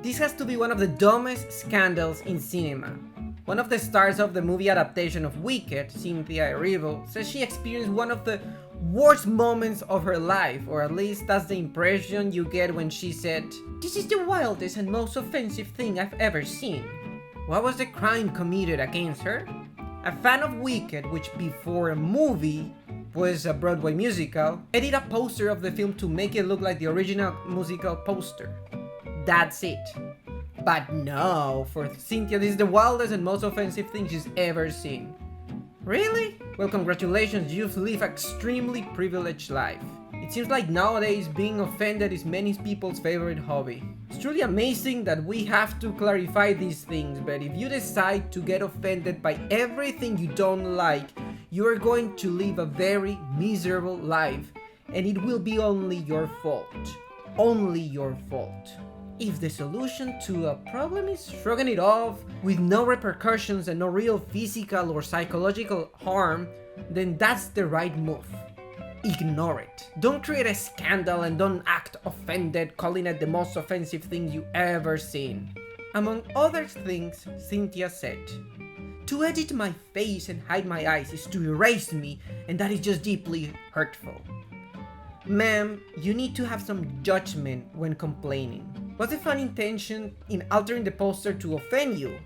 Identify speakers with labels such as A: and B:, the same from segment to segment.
A: This has to be one of the dumbest scandals in cinema. One of the stars of the movie adaptation of Wicked, Cynthia Erivo, says she experienced one of the worst moments of her life, or at least that's the impression you get when she said, "This is the wildest and most offensive thing I've ever seen." What was the crime committed against her? A fan of Wicked, which before a movie was a Broadway musical, edited a poster of the film to make it look like the original musical poster. That's it. But no, for Cynthia, this is the wildest and most offensive thing she's ever seen. Really? Well, congratulations, you've lived an extremely privileged life. It seems like nowadays being offended is many people's favorite hobby. It's truly amazing that we have to clarify these things, but if you decide to get offended by everything you don't like, you are going to live a very miserable life, and it will be only your fault. Only your fault. If the solution to a problem is shrugging it off with no repercussions and no real physical or psychological harm, then that's the right move. Ignore it. Don't create a scandal and don't act offended, calling it the most offensive thing you ever seen. Among other things, Cynthia said, "To edit my face and hide my eyes is to erase me, and that is just deeply hurtful." Ma'am, you need to have some judgment when complaining. Was the fun intention in altering the poster to offend you?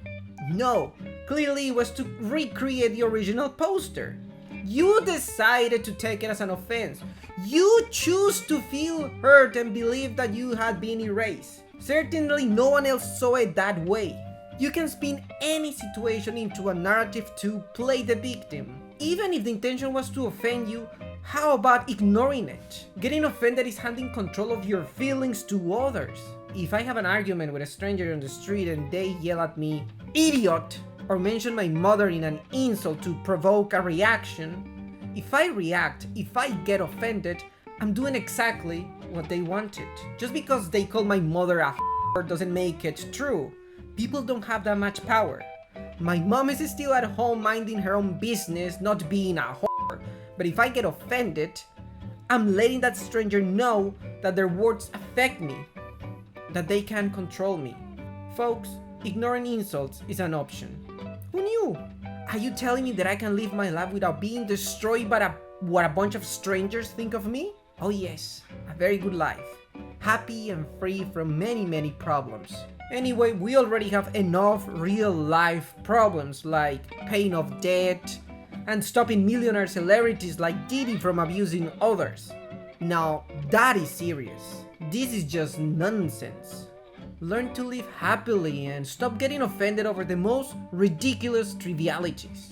A: No, clearly it was to recreate the original poster. You decided to take it as an offense. You choose to feel hurt and believe that you had been erased. Certainly no one else saw it that way. You can spin any situation into a narrative to play the victim. Even if the intention was to offend you, how about ignoring it? Getting offended is handing control of your feelings to others. If I have an argument with a stranger on the street and they yell at me, "Idiot!" or mention my mother in an insult to provoke a reaction, if I react, if I get offended, I'm doing exactly what they wanted. Just because they call my mother a doesn't make it true. People don't have that much power. My mom is still at home minding her own business, not being a whore. But if I get offended, I'm letting that stranger know that their words affect me, that they can control me. Folks, ignoring insults is an option. Who knew? Are you telling me that I can live my life without being destroyed by what a bunch of strangers think of me? Oh yes, a very good life. Happy and free from many problems. Anyway, we already have enough real life problems like paying off debt and stopping millionaire celebrities like Diddy from abusing others. Now that is serious. This is just nonsense. Learn to live happily and stop getting offended over the most ridiculous trivialities.